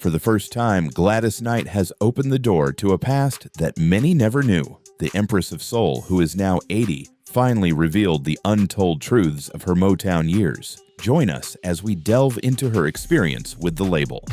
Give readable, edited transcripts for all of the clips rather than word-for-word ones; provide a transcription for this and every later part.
For the first time, Gladys Knight has opened the door to a past that many never knew. The Empress of Soul, who is now 80, finally revealed the untold truths of her Motown years. Join us as we delve into her experience with the label.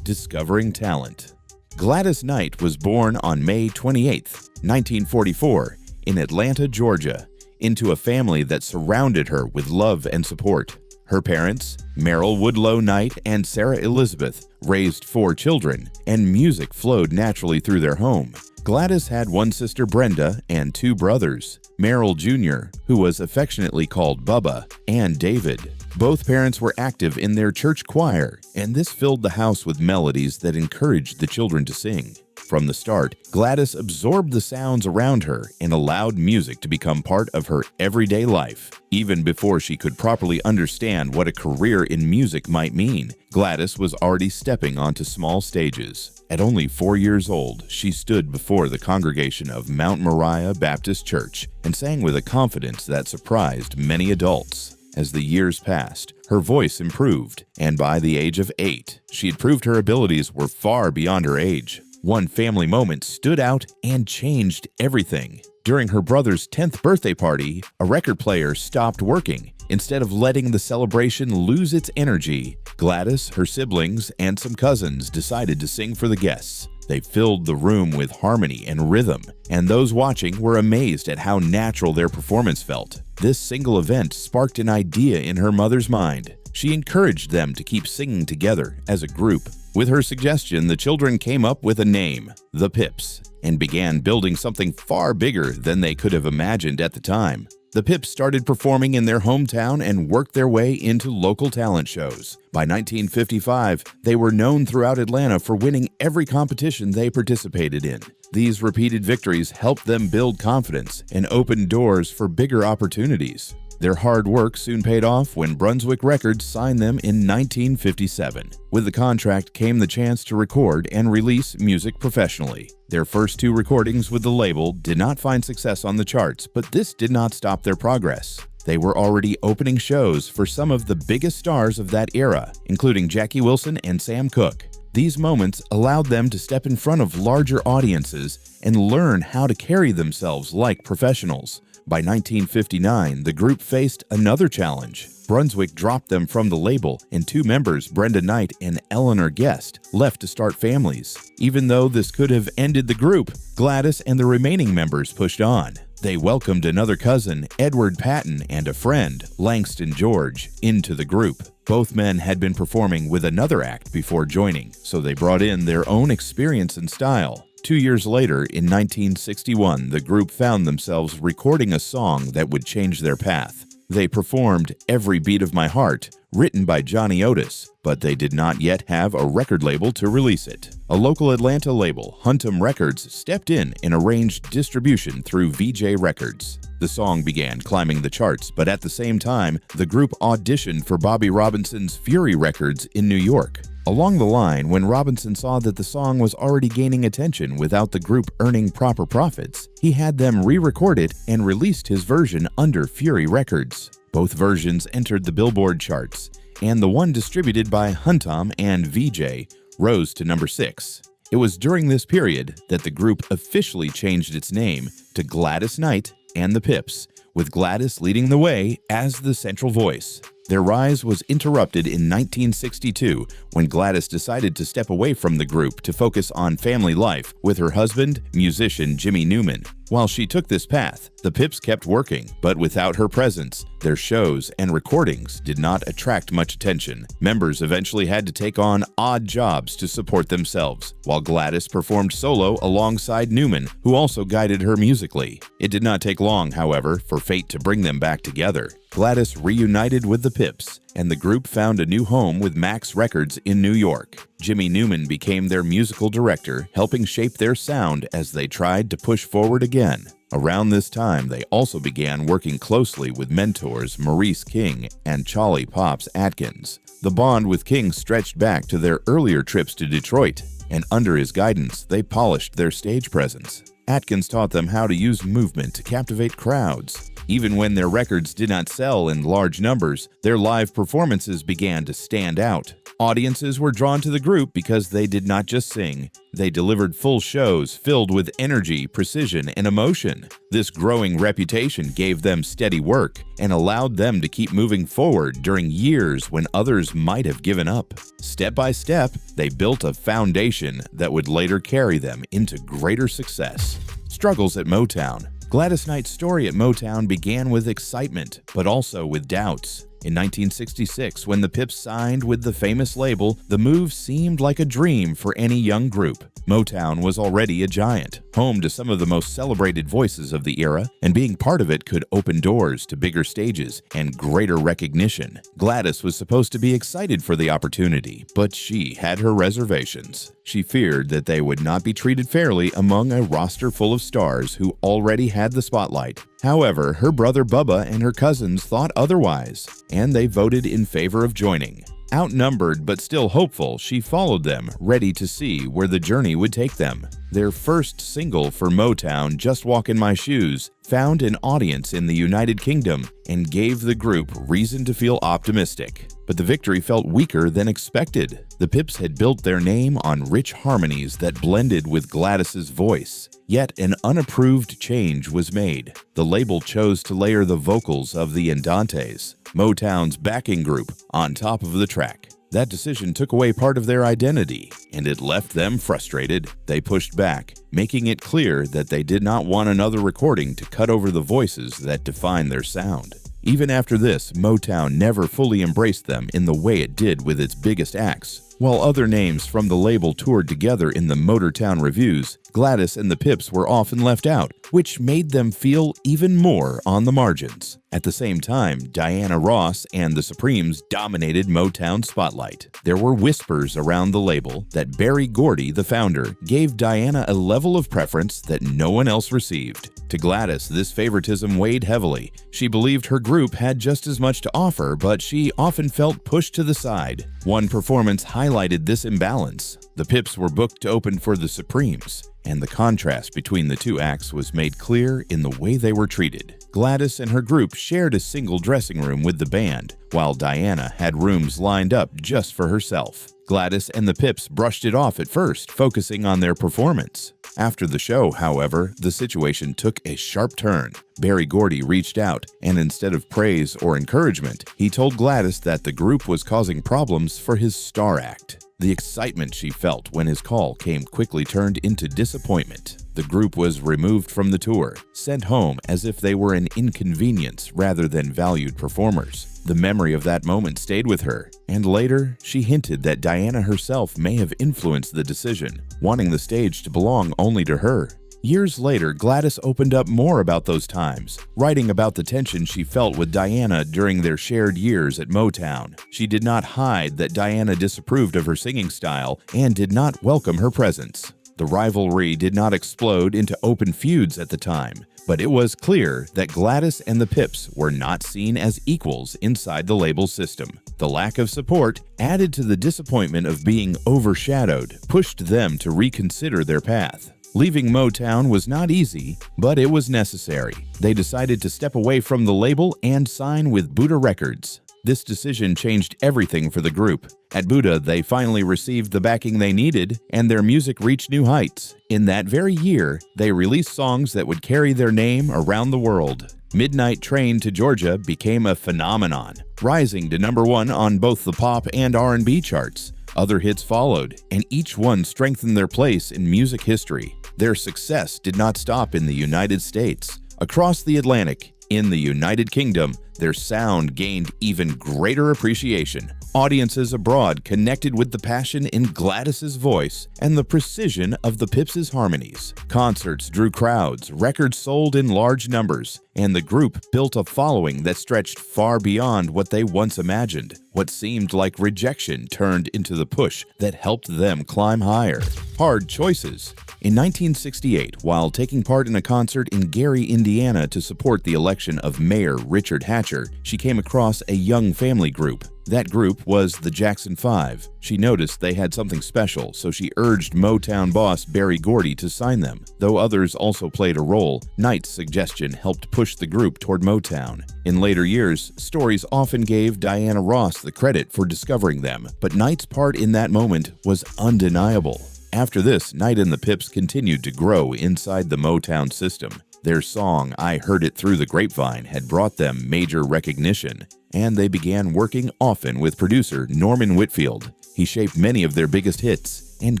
Discovering talent. Gladys Knight was born on May 28, 1944, in Atlanta, Georgia, into a family that surrounded her with love and support. Her parents, Merrill Woodlow Knight and Sarah Elizabeth, raised 4 children, and music flowed naturally through their home. Gladys had one sister, Brenda, and 2 brothers, Merrill Jr., who was affectionately called Bubba, and David. Both parents were active in their church choir, and this filled the house with melodies that encouraged the children to sing. From the start, Gladys absorbed the sounds around her and allowed music to become part of her everyday life. Even before she could properly understand what a career in music might mean, Gladys was already stepping onto small stages. At only 4 years old, she stood before the congregation of Mount Moriah Baptist Church and sang with a confidence that surprised many adults. As the years passed, her voice improved, and by the age of 8, she had proved her abilities were far beyond her age. One family moment stood out and changed everything. During her brother's 10th birthday party, a record player stopped working. Instead of letting the celebration lose its energy, Gladys, her siblings, and some cousins decided to sing for the guests. They filled the room with harmony and rhythm, and those watching were amazed at how natural their performance felt. This single event sparked an idea in her mother's mind. She encouraged them to keep singing together as a group. With her suggestion, the children came up with a name, the Pips, and began building something far bigger than they could have imagined at the time. The Pips started performing in their hometown and worked their way into local talent shows. By 1955, they were known throughout Atlanta for winning every competition they participated in. These repeated victories helped them build confidence and open doors for bigger opportunities. Their hard work soon paid off when Brunswick Records signed them in 1957. With the contract came the chance to record and release music professionally. Their first 2 recordings with the label did not find success on the charts, but this did not stop their progress. They were already opening shows for some of the biggest stars of that era, including Jackie Wilson and Sam Cooke. These moments allowed them to step in front of larger audiences and learn how to carry themselves like professionals. By 1959, the group faced another challenge. Brunswick dropped them from the label, and 2 members, Brenda Knight and Eleanor Guest, left to start families. Even though this could have ended the group, Gladys and the remaining members pushed on. They welcomed another cousin, Edward Patton, and a friend, Langston George, into the group. Both men had been performing with another act before joining, so they brought in their own experience and style. 2 years later, in 1961, the group found themselves recording a song that would change their path. They performed Every Beat of My Heart, written by Johnny Otis, but they did not yet have a record label to release it. A local Atlanta label, Huntum Records, stepped in and arranged distribution through VJ Records. The song began climbing the charts, but at the same time, the group auditioned for Bobby Robinson's Fury Records in New York. Along the line, when Robinson saw that the song was already gaining attention without the group earning proper profits, he had them re-record it and released his version under Fury Records. Both versions entered the Billboard charts, and the one distributed by Huntum and VJ rose to number 6. It was during this period that the group officially changed its name to Gladys Knight and the Pips, with Gladys leading the way as the central voice. Their rise was interrupted in 1962 when Gladys decided to step away from the group to focus on family life with her husband, musician Jimmy Newman. While she took this path, the Pips kept working, but without her presence, their shows and recordings did not attract much attention. Members eventually had to take on odd jobs to support themselves, while Gladys performed solo alongside Newman, who also guided her musically. It did not take long, however, for fate to bring them back together. Gladys reunited with the Pips, and the group found a new home with Max Records in New York. Jimmy Newman became their musical director, helping shape their sound as they tried to push forward again. Around this time, they also began working closely with mentors Maurice King and Charlie Pops Atkins. The bond with King stretched back to their earlier trips to Detroit, and under his guidance, they polished their stage presence. Atkins taught them how to use movement to captivate crowds. Even when their records did not sell in large numbers, their live performances began to stand out. Audiences were drawn to the group because they did not just sing. They delivered full shows filled with energy, precision, and emotion. This growing reputation gave them steady work and allowed them to keep moving forward during years when others might have given up. Step by step, they built a foundation that would later carry them into greater success. Struggles at Motown. Gladys Knight's story at Motown began with excitement, but also with doubts. In 1966, when the Pips signed with the famous label, the move seemed like a dream for any young group. Motown was already a giant, home to some of the most celebrated voices of the era, and being part of it could open doors to bigger stages and greater recognition. Gladys was supposed to be excited for the opportunity, but she had her reservations. She feared that they would not be treated fairly among a roster full of stars who already had the spotlight. However, her brother Bubba and her cousins thought otherwise, and they voted in favor of joining. Outnumbered but still hopeful, she followed them, ready to see where the journey would take them. Their first single for Motown, Just Walk in My Shoes, found an audience in the United Kingdom and gave the group reason to feel optimistic. But the victory felt weaker than expected. The Pips had built their name on rich harmonies that blended with Gladys's voice. Yet an unapproved change was made. The label chose to layer the vocals of the Andantes, Motown's backing group, on top of the track. That decision took away part of their identity, and it left them frustrated. They pushed back, making it clear that they did not want another recording to cut over the voices that define their sound. Even after this, Motown never fully embraced them in the way it did with its biggest acts. While other names from the label toured together in the Motown reviews, Gladys and the Pips were often left out, which made them feel even more on the margins. At the same time, Diana Ross and the Supremes dominated Motown's spotlight. There were whispers around the label that Berry Gordy, the founder, gave Diana a level of preference that no one else received. To Gladys, this favoritism weighed heavily. She believed her group had just as much to offer, but she often felt pushed to the side. One performance highlighted this imbalance. The Pips were booked to open for the Supremes, and the contrast between the two acts was made clear in the way they were treated. Gladys and her group shared a single dressing room with the band, while Diana had rooms lined up just for herself. Gladys and the Pips brushed it off at first, focusing on their performance. After the show, however, the situation took a sharp turn. Berry Gordy reached out, and instead of praise or encouragement, he told Gladys that the group was causing problems for his star act. The excitement she felt when his call came quickly turned into disappointment. The group was removed from the tour, sent home as if they were an inconvenience rather than valued performers. The memory of that moment stayed with her, and later she hinted that Diana herself may have influenced the decision, wanting the stage to belong only to her. Years later, Gladys opened up more about those times, writing about the tension she felt with Diana during their shared years at Motown. She did not hide that Diana disapproved of her singing style and did not welcome her presence. The rivalry did not explode into open feuds at the time, but it was clear that Gladys and the Pips were not seen as equals inside the label system. The lack of support, added to the disappointment of being overshadowed, pushed them to reconsider their path. Leaving Motown was not easy, but it was necessary. They decided to step away from the label and sign with Buddha Records. This decision changed everything for the group. At Buddha, they finally received the backing they needed, and their music reached new heights. In that very year, they released songs that would carry their name around the world. Midnight Train to Georgia became a phenomenon, rising to #1 on both the pop and R&B charts. Other hits followed, and each one strengthened their place in music history. Their success did not stop in the United States. Across the Atlantic, in the United Kingdom, their sound gained even greater appreciation. Audiences abroad connected with the passion in Gladys's voice and the precision of the Pips' harmonies. Concerts drew crowds, records sold in large numbers, and the group built a following that stretched far beyond what they once imagined. What seemed like rejection turned into the push that helped them climb higher. Hard choices. In 1968, while taking part in a concert in Gary, Indiana to support the election of Mayor Richard Hatcher, she came across a young family group. That group was the Jackson 5. She noticed they had something special, so she urged Motown boss Berry Gordy to sign them. Though others also played a role, Knight's suggestion helped push the group toward Motown. In later years, stories often gave Diana Ross the credit for discovering them, but Knight's part in that moment was undeniable. After this, Knight and the Pips continued to grow inside the Motown system. Their song, I Heard It Through the Grapevine, had brought them major recognition, and they began working often with producer Norman Whitfield. He shaped many of their biggest hits and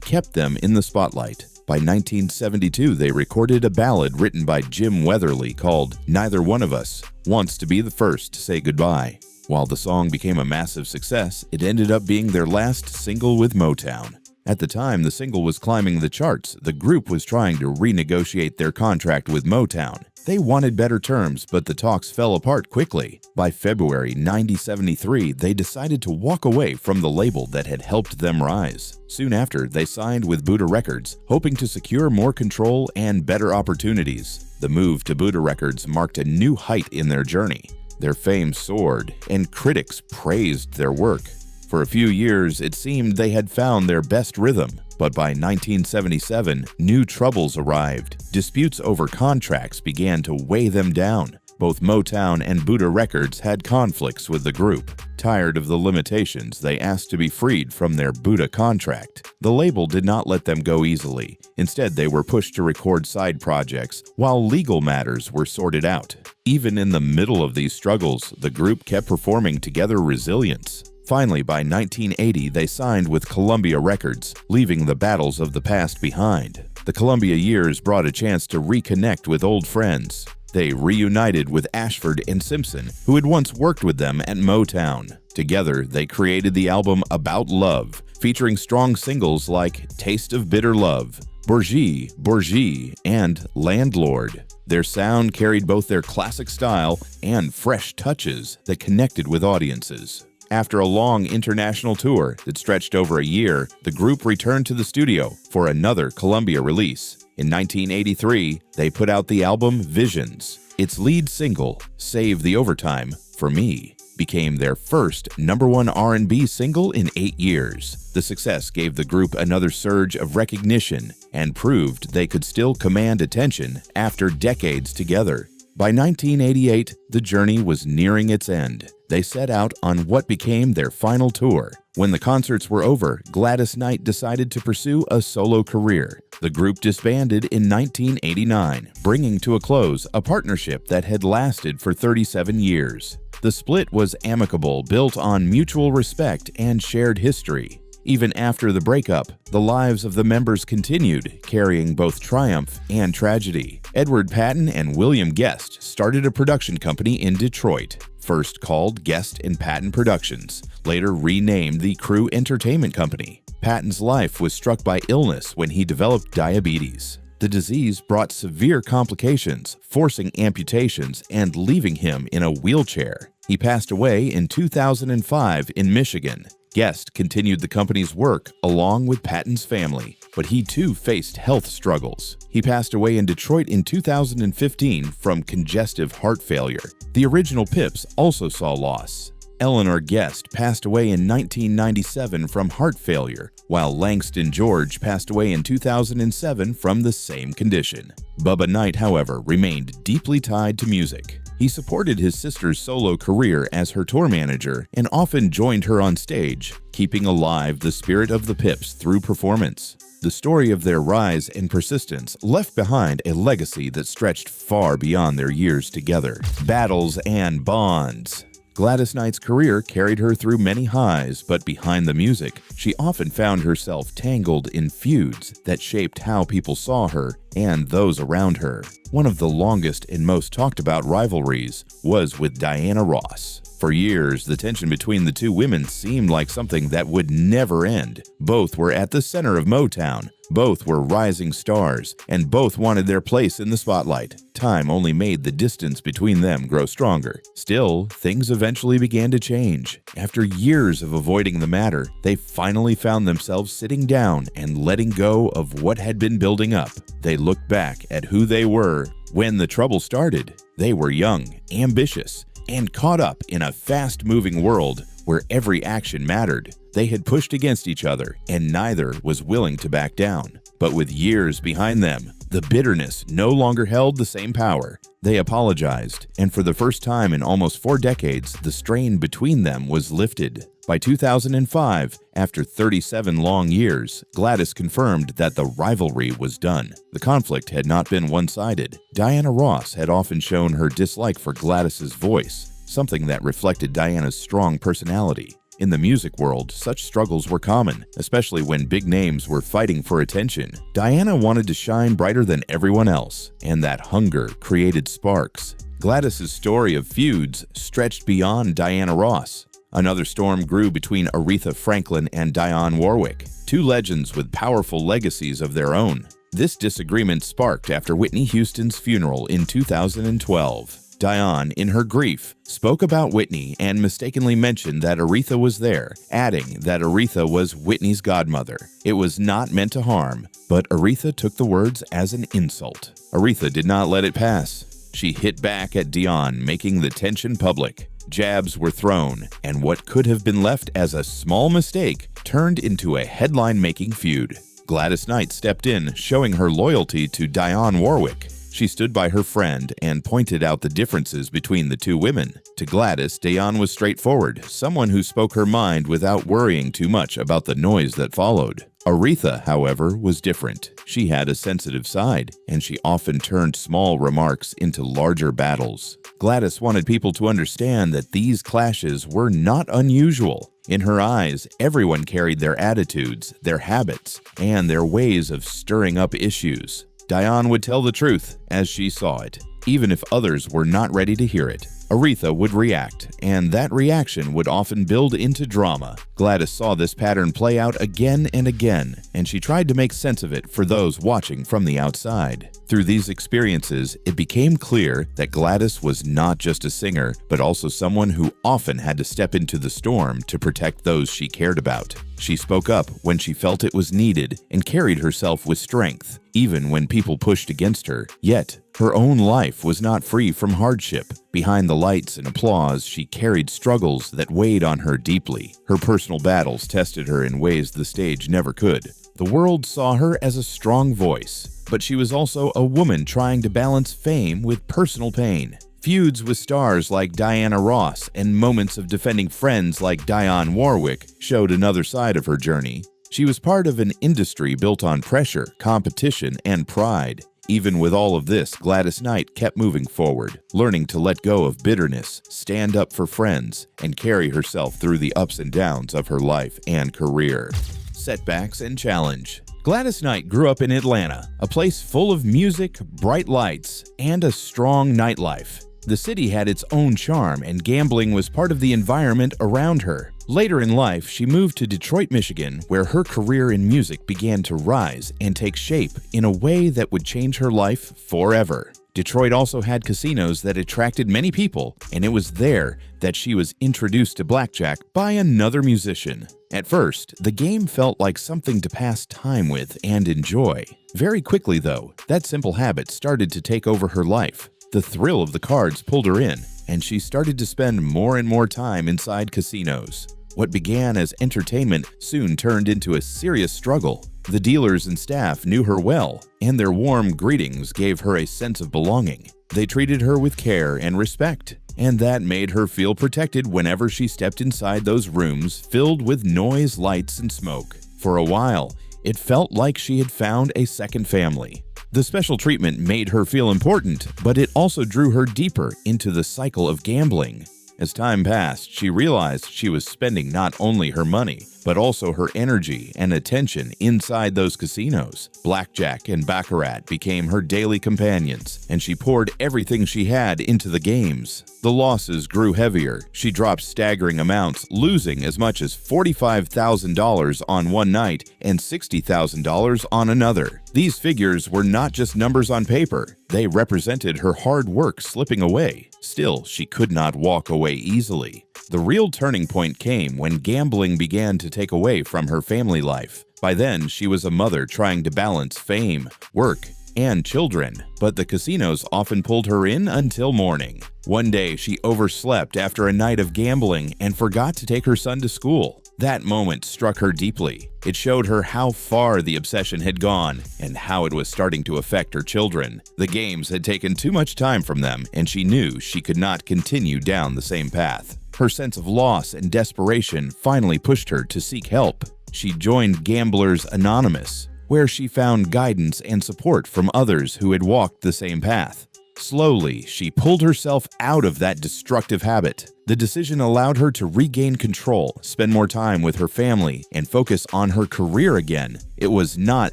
kept them in the spotlight. By 1972, they recorded a ballad written by Jim Weatherly called Neither One of Us Wants to Be the First to Say Goodbye. While the song became a massive success, it ended up being their last single with Motown. At the time the single was climbing the charts, the group was trying to renegotiate their contract with Motown. They wanted better terms, but the talks fell apart quickly. By February 1973, they decided to walk away from the label that had helped them rise. Soon after, they signed with Buddha Records, hoping to secure more control and better opportunities. The move to Buddha Records marked a new height in their journey. Their fame soared, and critics praised their work. For a few years, it seemed they had found their best rhythm, but by 1977, new troubles arrived. Disputes over contracts began to weigh them down. Both Motown and Buddha Records had conflicts with the group. Tired of the limitations, they asked to be freed from their Buddha contract. The label did not let them go easily. Instead, they were pushed to record side projects, while legal matters were sorted out. Even in the middle of these struggles, the group kept performing together resilience. Finally, by 1980, they signed with Columbia Records, leaving the battles of the past behind. The Columbia years brought a chance to reconnect with old friends. They reunited with Ashford and Simpson, who had once worked with them at Motown. Together, they created the album About Love, featuring strong singles like Taste of Bitter Love, Bourgie, Bourgie, and Landlord. Their sound carried both their classic style and fresh touches that connected with audiences. After a long international tour that stretched over a year, the group returned to the studio for another Columbia release. In 1983, they put out the album Visions. Its lead single, Save the Overtime for Me, became their first #1 R&B single in 8 years. The success gave the group another surge of recognition and proved they could still command attention after decades together. By 1988, the journey was nearing its end. They set out on what became their final tour. When the concerts were over, Gladys Knight decided to pursue a solo career. The group disbanded in 1989, bringing to a close a partnership that had lasted for 37 years. The split was amicable, built on mutual respect and shared history. Even after the breakup, the lives of the members continued, carrying both triumph and tragedy. Edward Patton and William Guest started a production company in Detroit, first called Guest and Patton Productions, later renamed the Crew Entertainment Company. Patton's life was struck by illness when he developed diabetes. The disease brought severe complications, forcing amputations and leaving him in a wheelchair. He passed away in 2005 in Michigan. Guest continued the company's work along with Patton's family, but he too faced health struggles. He passed away in Detroit in 2015 from congestive heart failure. The original Pips also saw loss. Eleanor Guest passed away in 1997 from heart failure, while Langston George passed away in 2007 from the same condition. Bubba Knight, however, remained deeply tied to music. He supported his sister's solo career as her tour manager and often joined her on stage, keeping alive the spirit of the Pips through performance. The story of their rise and persistence left behind a legacy that stretched far beyond their years together. Battles and bonds. Gladys Knight's career carried her through many highs, but behind the music, she often found herself tangled in feuds that shaped how people saw her and those around her. One of the longest and most talked about rivalries was with Diana Ross. For years, the tension between the two women seemed like something that would never end. Both were at the center of Motown, Both were rising stars, and both wanted their place in the spotlight. Time only made the distance between them grow stronger. Still, things eventually began to change. After years of avoiding the matter, they finally found themselves sitting down and letting go of what had been building up. They looked back at who they were when the trouble started. They were young, ambitious, and caught up in a fast-moving world where every action mattered. They had pushed against each other, and neither was willing to back down. But with years behind them, the bitterness no longer held the same power. They apologized, and for the first time in almost 4 decades, the strain between them was lifted. By 2005, after 37 long years, Gladys confirmed that the rivalry was done. The conflict had not been one-sided. Diana Ross had often shown her dislike for Gladys's voice, something that reflected Diana's strong personality. In the music world, such struggles were common, especially when big names were fighting for attention. Diana wanted to shine brighter than everyone else, and that hunger created sparks. Gladys's story of feuds stretched beyond Diana Ross. Another storm grew between Aretha Franklin and Dionne Warwick, two legends with powerful legacies of their own. This disagreement sparked after Whitney Houston's funeral in 2012. Dionne, in her grief, spoke about Whitney and mistakenly mentioned that Aretha was there, adding that Aretha was Whitney's godmother. It was not meant to harm, but Aretha took the words as an insult. Aretha did not let it pass. She hit back at Dionne, making the tension public. Jabs were thrown, and what could have been left as a small mistake turned into a headline-making feud. Gladys Knight stepped in, showing her loyalty to Dionne Warwick. She stood by her friend and pointed out the differences between the two women. To Gladys, Dionne was straightforward, someone who spoke her mind without worrying too much about the noise that followed. Aretha, however, was different. She had a sensitive side, and she often turned small remarks into larger battles. Gladys wanted people to understand that these clashes were not unusual. In her eyes, everyone carried their attitudes, their habits, and their ways of stirring up issues. Dionne would tell the truth as she saw it, even if others were not ready to hear it. Aretha would react, and that reaction would often build into drama. Gladys saw this pattern play out again and again, and she tried to make sense of it for those watching from the outside. Through these experiences, it became clear that Gladys was not just a singer, but also someone who often had to step into the storm to protect those she cared about. She spoke up when she felt it was needed and carried herself with strength, even when people pushed against her. Yet, her own life was not free from hardship. Behind the lights and applause, she carried struggles that weighed on her deeply. Her personal battles tested her in ways the stage never could. The world saw her as a strong voice, but she was also a woman trying to balance fame with personal pain. Feuds with stars like Diana Ross and moments of defending friends like Dionne Warwick showed another side of her journey. She was part of an industry built on pressure, competition, and pride. Even with all of this, Gladys Knight kept moving forward, learning to let go of bitterness, stand up for friends, and carry herself through the ups and downs of her life and career. Setbacks and challenge. Gladys Knight grew up in Atlanta, a place full of music, bright lights, and a strong nightlife. The city had its own charm, and gambling was part of the environment around her. Later in life, she moved to Detroit, Michigan, where her career in music began to rise and take shape in a way that would change her life forever. Detroit also had casinos that attracted many people, and it was there that she was introduced to blackjack by another musician. At first, the game felt like something to pass time with and enjoy. Very quickly, though, that simple habit started to take over her life. The thrill of the cards pulled her in, and she started to spend more and more time inside casinos. What began as entertainment soon turned into a serious struggle. The dealers and staff knew her well, and their warm greetings gave her a sense of belonging. They treated her with care and respect, and that made her feel protected whenever she stepped inside those rooms filled with noise, lights, and smoke. For a while, it felt like she had found a second family. The special treatment made her feel important, but it also drew her deeper into the cycle of gambling. As time passed, she realized she was spending not only her money, but also her energy and attention inside those casinos. Blackjack and baccarat became her daily companions, and she poured everything she had into the games. The losses grew heavier. She dropped staggering amounts, losing as much as $45,000 on one night and $60,000 on another. These figures were not just numbers on paper. They represented her hard work slipping away. Still, she could not walk away easily. The real turning point came when gambling began to take away from her family life. By then, she was a mother trying to balance fame, work, and children, but the casinos often pulled her in until morning. One day, she overslept after a night of gambling and forgot to take her son to school. That moment struck her deeply. It showed her how far the obsession had gone and how it was starting to affect her children. The games had taken too much time from them, and she knew she could not continue down the same path. Her sense of loss and desperation finally pushed her to seek help. She joined Gamblers Anonymous, where she found guidance and support from others who had walked the same path. Slowly, she pulled herself out of that destructive habit. The decision allowed her to regain control, spend more time with her family, and focus on her career again. It was not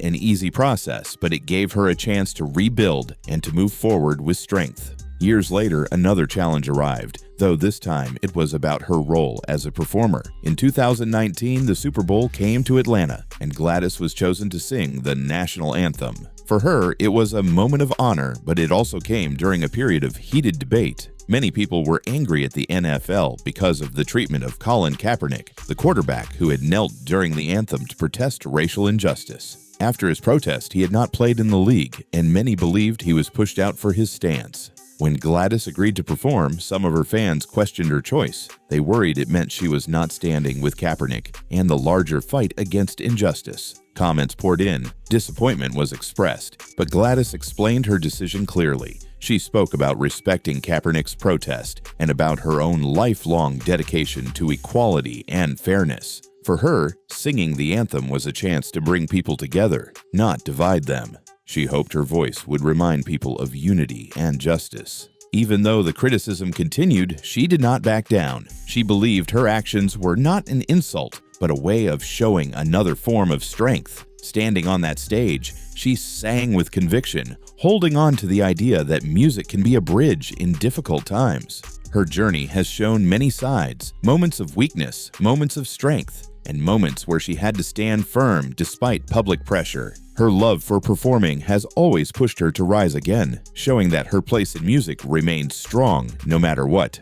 an easy process, but it gave her a chance to rebuild and to move forward with strength. Years later, another challenge arrived, though this time it was about her role as a performer. In 2019, the Super Bowl came to Atlanta, and Gladys was chosen to sing the national anthem. For her, it was a moment of honor, but it also came during a period of heated debate. Many people were angry at the NFL because of the treatment of Colin Kaepernick, the quarterback who had knelt during the anthem to protest racial injustice. After his protest, he had not played in the league, and many believed he was pushed out for his stance. When Gladys agreed to perform, some of her fans questioned her choice. They worried it meant she was not standing with Kaepernick and the larger fight against injustice. Comments poured in. Disappointment was expressed, but Gladys explained her decision clearly. She spoke about respecting Kaepernick's protest and about her own lifelong dedication to equality and fairness. For her, singing the anthem was a chance to bring people together, not divide them. She hoped her voice would remind people of unity and justice. Even though the criticism continued, she did not back down. She believed her actions were not an insult, but a way of showing another form of strength. Standing on that stage, she sang with conviction, holding on to the idea that music can be a bridge in difficult times. Her journey has shown many sides, moments of weakness, moments of strength, and moments where she had to stand firm despite public pressure. Her love for performing has always pushed her to rise again, showing that her place in music remains strong no matter what.